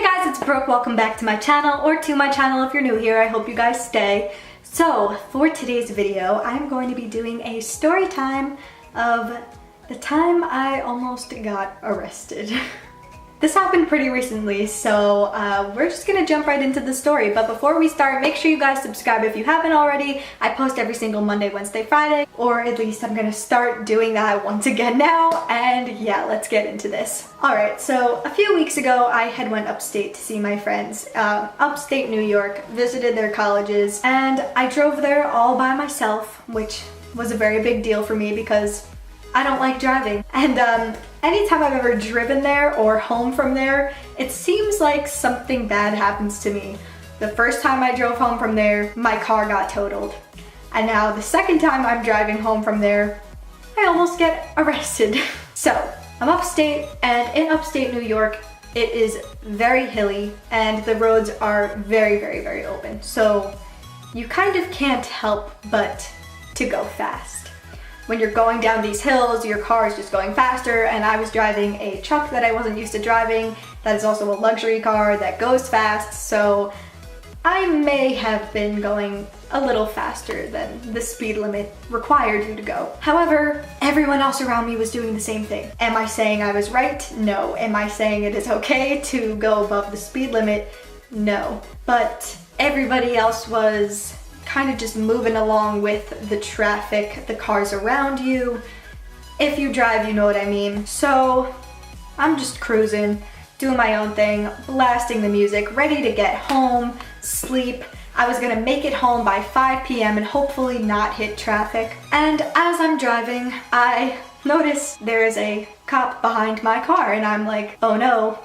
guys, it's Brooke. Welcome back to my channel, or to my channel if you're new here. I hope you guys stay. So, for today's video, I'm going to be doing a story time of the time I almost got arrested. This happened pretty recently, so we're just gonna jump right into the story. But before we start, make sure you guys subscribe if you haven't already. I post every single Monday, Wednesday, Friday, or at least I'm gonna start doing that once again now. And yeah, let's get into this. Alright, so a few weeks ago, I had went upstate to see my friends. Upstate New York, visited their colleges, and I drove there all by myself, which was a very big deal for me because I don't like driving. And anytime I've ever driven there or home from there, it seems like something bad happens to me. The first time I drove home from there, my car got totaled. And now the second time I'm driving home from there, I almost get arrested. So, I'm upstate, and in upstate New York, it is very hilly and the roads are very, very, very open. So, you kind of can't help but to go fast. When you're going down these hills, your car is just going faster, and I was driving a truck that I wasn't used to driving. That is also a luxury car that goes fast, so I may have been going a little faster than the speed limit required you to go. However, everyone else around me was doing the same thing. Am I saying I was right? No. Am I saying it is okay to go above the speed limit? No. But everybody else was kind of just moving along with the traffic, the cars around you. If you drive, you know what I mean. So I'm just cruising, doing my own thing, blasting the music, ready to get home, sleep. I was gonna make it home by 5 p.m. and hopefully not hit traffic. And as I'm driving, I notice there is a cop behind my car, and I'm like, oh no,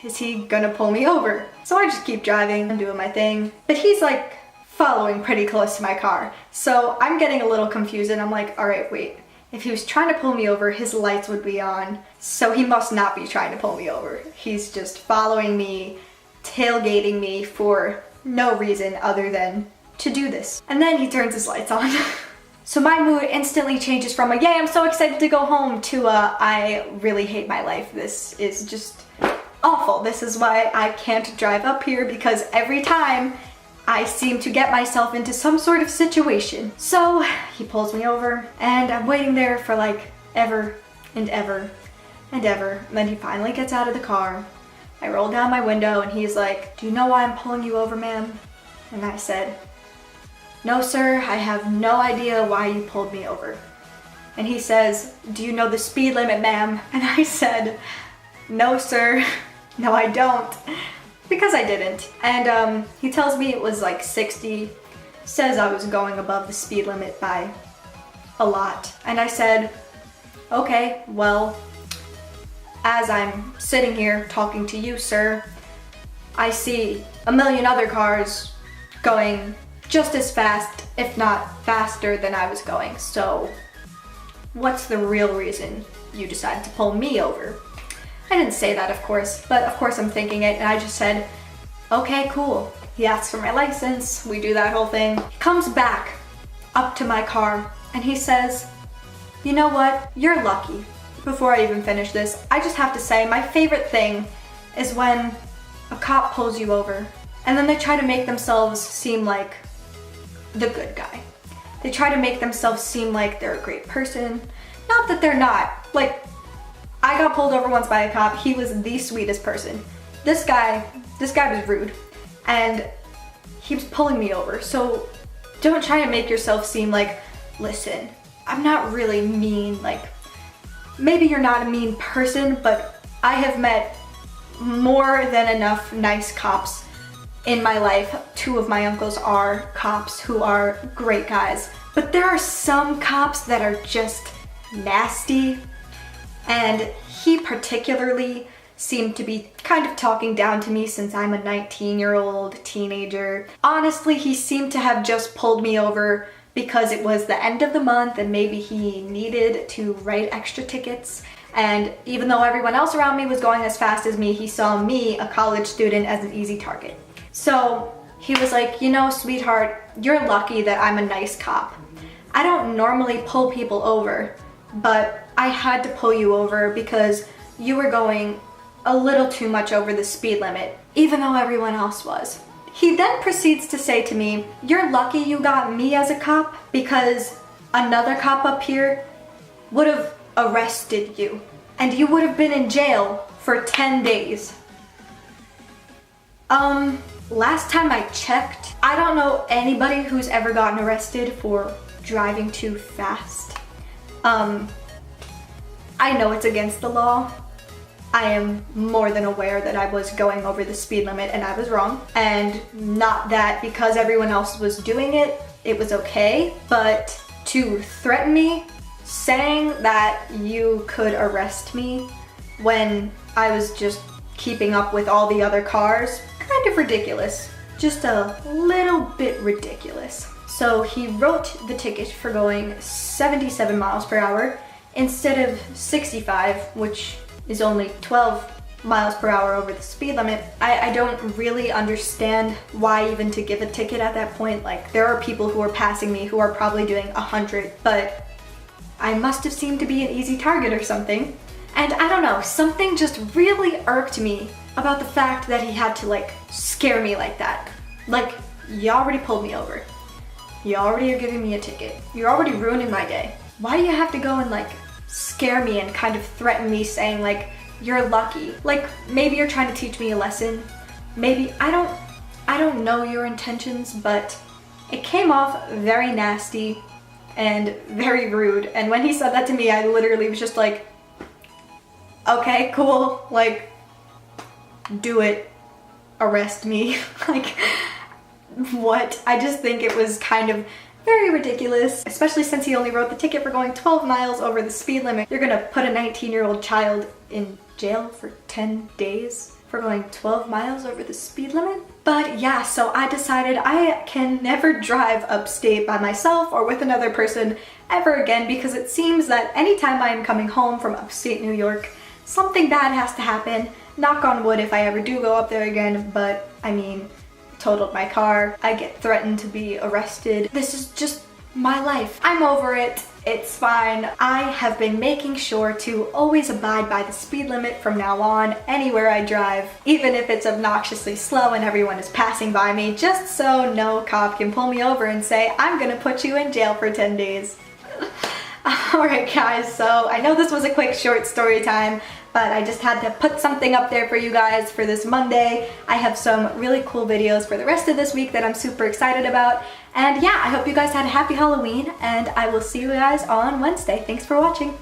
is he gonna pull me over? So I just keep driving and doing my thing. But he's like following pretty close to my car. So I'm getting a little confused, and I'm like, all right, wait. If he was trying to pull me over, his lights would be on. So he must not be trying to pull me over. He's just following me, tailgating me for no reason other than to do this. And then he turns his lights on. So my mood instantly changes from a, yay, I'm so excited to go home, to a, I really hate my life. This is just awful. This is why I can't drive up here, because every time I seem to get myself into some sort of situation. So he pulls me over, and I'm waiting there for like ever and ever and ever. And then he finally gets out of the car. I roll down my window and he's like, do you know why I'm pulling you over, ma'am? And I said, no sir, I have no idea why you pulled me over. And he says, do you know the speed limit, ma'am? And I said, no sir, no I don't. Because I didn't. And he tells me it was like 60, says I was going above the speed limit by a lot. And I said, okay, well, as I'm sitting here talking to you, sir, I see a million other cars going just as fast, if not faster than I was going. So what's the real reason you decided to pull me over? I didn't say that, of course, but of course I'm thinking it, and I just said, okay, cool. He asks for my license, we do that whole thing. He comes back up to my car, and he says, you know what, you're lucky. Before I even finish this, I just have to say, my favorite thing is when a cop pulls you over, and then they try to make themselves seem like the good guy. They try to make themselves seem like they're a great person. Not that they're not. Like, I got pulled over once by a cop. He was the sweetest person. This guy was rude, and he was pulling me over. So don't try to make yourself seem like, listen, I'm not really mean. Like, maybe you're not a mean person, but I have met more than enough nice cops in my life. 2 of my uncles are cops who are great guys. But there are some cops that are just nasty. And he particularly seemed to be kind of talking down to me since I'm a 19-year-old teenager. Honestly, he seemed to have just pulled me over because it was the end of the month and maybe he needed to write extra tickets. And even though everyone else around me was going as fast as me, he saw me, a college student, as an easy target. So he was like, you know, sweetheart, you're lucky that I'm a nice cop. I don't normally pull people over, but I had to pull you over because you were going a little too much over the speed limit, even though everyone else was. He then proceeds to say to me, "You're lucky you got me as a cop because another cop up here would have arrested you and you would have been in jail for 10 days. Last time I checked, I don't know anybody who's ever gotten arrested for driving too fast. I know it's against the law. I am more than aware that I was going over the speed limit and I was wrong. And not that because everyone else was doing it, it was okay, but to threaten me, saying that you could arrest me when I was just keeping up with all the other cars, kind of ridiculous. Just a little bit ridiculous." So he wrote the ticket for going 77 miles per hour instead of 65, which is only 12 miles per hour over the speed limit. I don't really understand why even to give a ticket at that point. Like, there are people who are passing me who are probably doing 100, but I must have seemed to be an easy target or something. And I don't know, something just really irked me about the fact that he had to like scare me like that. Like, you already pulled me over. You already are giving me a ticket. You're already ruining my day. Why do you have to go and like scare me and kind of threaten me saying like, "You're lucky"? Like, maybe you're trying to teach me a lesson. Maybe, I don't know your intentions, but it came off very nasty and very rude. And when he said that to me, I literally was just like, okay, cool, like, do it, arrest me. Like, what? I just think it was kind of very ridiculous, especially since he only wrote the ticket for going 12 miles over the speed limit. You're gonna put a 19-year-old child in jail for 10 days for going 12 miles over the speed limit? But yeah, so I decided I can never drive upstate by myself or with another person ever again, because it seems that anytime I am coming home from upstate New York, something bad has to happen. Knock on wood if I ever do go up there again, but I mean, totaled my car, I get threatened to be arrested. This is just my life. I'm over it. It's fine. I have been making sure to always abide by the speed limit from now on, anywhere I drive, even if it's obnoxiously slow and everyone is passing by me, just so no cop can pull me over and say, "I'm gonna put you in jail for 10 days. Alright guys, so I know this was a quick short story time, but I just had to put something up there for you guys for this Monday. I have some really cool videos for the rest of this week that I'm super excited about. And yeah, I hope you guys had a happy Halloween, and I will see you guys on Wednesday. Thanks for watching.